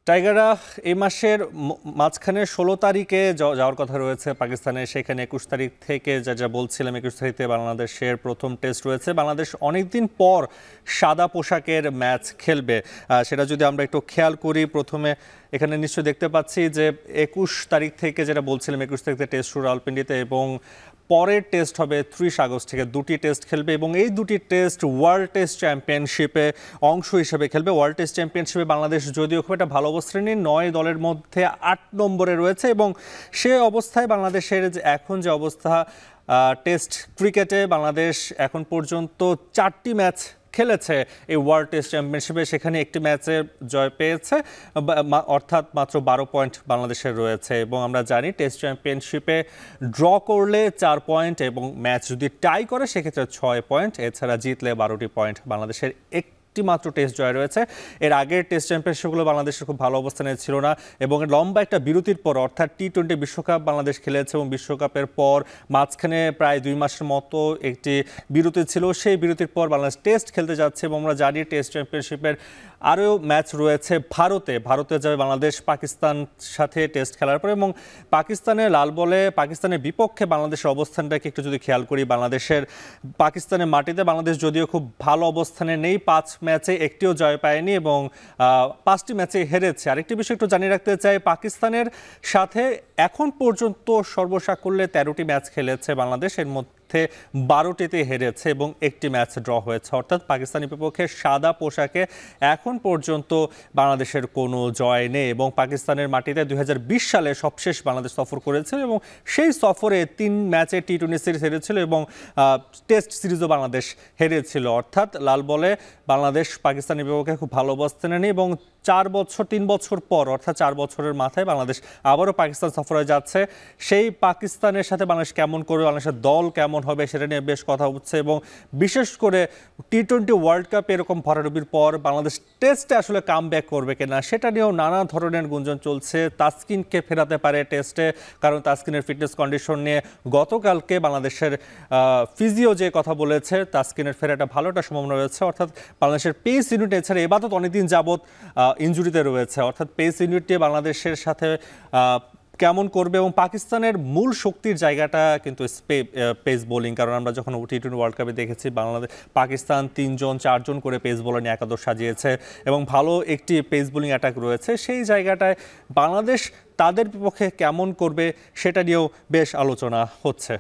টাইগাররা এই মাসের মাঝখানে ১৬ তারিখে যাওয়ার কথা রয়েছে পাকিস্তানে। সেখানে ২১ তারিখ থেকে যা বলছিলাম, ২১ তারিখে বাংলাদেশের প্রথম টেস্ট রয়েছে। বাংলাদেশ অনেকদিন পর সাদা পোশাকের ম্যাচ খেলবে। সেটা যদি আমরা একটু খেয়াল করি, প্রথমে এখানে নিশ্চয়ই দেখতে পাচ্ছি যে ২১ তারিখ থেকে যেটা বলছিলাম, ২১ তারিখে টেস্ট শুরু রাওয়ালপিন্ডিতে এবং পরের টেস্ট হবে ৩০ আগস্ট থেকে। দুটি টেস্ট খেলবে এবং এই দুটি টেস্ট ওয়ার্ল্ড টেস্ট চ্যাম্পিয়নশিপে অংশ হিসেবে খেলবে। ওয়ার্ল্ড টেস্ট চ্যাম্পিয়নশিপে বাংলাদেশ যদিও খুব একটা ভালো অবস্থানে নেই, ৯ দলের মধ্যে ৮ নম্বরে রয়েছে এবং সে অবস্থায় বাংলাদেশের এখন যে অবস্থা, টেস্ট ক্রিকেটে বাংলাদেশ এখন পর্যন্ত ৪টি ম্যাচ খেলেছে এই ওয়ার্ল্ড টেস্ট চ্যাম্পিয়নশিপে, সেখানে একটি ম্যাচে জয় পেয়েছে, অর্থাৎ মাত্র ১২ পয়েন্ট বাংলাদেশের রয়েছে। এবং আমরা জানি টেস্ট চ্যাম্পিয়নশিপে ড্র করলে ৪ পয়েন্ট এবং ম্যাচ যদি টাই করে সেক্ষেত্রে ৬ পয়েন্ট, এছাড়া জিতলে ১২টি পয়েন্ট। বাংলাদেশের মাত্র টেস্ট জয় রয়েছে। এর আগের টেস্ট চ্যাম্পিয়নশিপগুলো বাংলাদেশের খুব ভালো অবস্থানে ছিল না এবং লম্বা একটা বিরতির পর, অর্থাৎ টি-20 বিশ্বকাপ বাংলাদেশ খেলেছে এবং বিশ্বকাপের পর মাঝখানে প্রায় ২ মাসের মতো একটি বিরতি ছিল। সেই বিরতির পর বাংলাদেশ টেস্ট খেলতে যাচ্ছে এবং আমরা জানি টেস্ট চ্যাম্পিয়নশিপের আরও ম্যাচ রয়েছে ভারতে যাবে বাংলাদেশ পাকিস্তান সাথে টেস্ট খেলার পর। এবং পাকিস্তানের লাল বলে পাকিস্তানের বিপক্ষে বাংলাদেশের অবস্থানটাকে একটু যদি খেয়াল করি, পাকিস্তানের মাটিতে বাংলাদেশ যদিও খুব ভালো অবস্থানে নেই, ৫ ম্যাচে একটিও জয় পায়নি এবং ৫টি ম্যাচে হেরেছে। আরেকটি বিষয় একটু জানিয়ে রাখতে চাই, পাকিস্তানের সাথে এখন পর্যন্ত সর্বসাকুল্যে ১৩টি ম্যাচ খেলেছে বাংলাদেশ, এর মধ্যে ১২টিতে হেরেছে এবং একটি ম্যাচ ড্র হয়েছে। অর্থাৎ পাকিস্তানের বিপক্ষে সাদা পোশাকে এখন পর্যন্ত বাংলাদেশের কোনো জয় নেই এবং পাকিস্তানের মাটিতে ২০২০ সালে সবশেষ বাংলাদেশ সফর করেছিল এবং সেই সফরে ৩ ম্যাচে টি-20 সিরিজ হেরেছিল এবং টেস্ট সিরিজও বাংলাদেশ হেরেছিল। অর্থাৎ লাল বলে বাংলাদেশ পাকিস্তানের বিপক্ষে খুব ভালো অবস্থানে নেই এবং ৩ বছর পর, অর্থাৎ ৪ বছরের মাথায় বাংলাদেশ আবারও পাকিস্তান সফরে যাচ্ছে। সেই পাকিস্তানের সাথে বাংলাদেশ কেমন করবে, বাংলাদেশের দল কেমন হবে সেটা নিয়ে বেশ কথা হচ্ছে এবং বিশেষ করে টি-20 ওয়ার্ল্ড কাপ এরকম ভরাডুবির পর বাংলাদেশ টেস্টে আসলে কামব্যাক করবে কিনা সেটা নিয়েও নানা ধরনের গুঞ্জন চলছে। তাসকিনকে ফেরাতে পারে টেস্টে, কারণ তাসকিনের ফিটনেস কন্ডিশন নিয়ে গতকালকে বাংলাদেশের ফিজিও যে কথা বলেছে, তাসকিনের ফেরাটা ভালো একটা সম্ভাবনা রয়েছে। অর্থাৎ বাংলাদেশের পেস ইউনিট এছাড়া এবাদত অনেকদিন যাবৎ ইনজুরিতে রয়েছে। অর্থাৎ পেস ইউনিটটি বাংলাদেশের সাথে কেমন করবে এবং পাকিস্তানের মূল শক্তির জায়গাটা কিন্তু পেস বোলিং, কারণ আমরা যখন টি-20 ওয়ার্ল্ড কাপে দেখেছি পাকিস্তান ৩-৪ করে পেস বোলার নিয়ে একাদশ সাজিয়েছে এবং ভালো একটি পেস বোলিং অ্যাটাক রয়েছে। সেই জায়গাটায় বাংলাদেশ তাদের বিপক্ষে কেমন করবে সেটা নিয়েও বেশ আলোচনা হচ্ছে।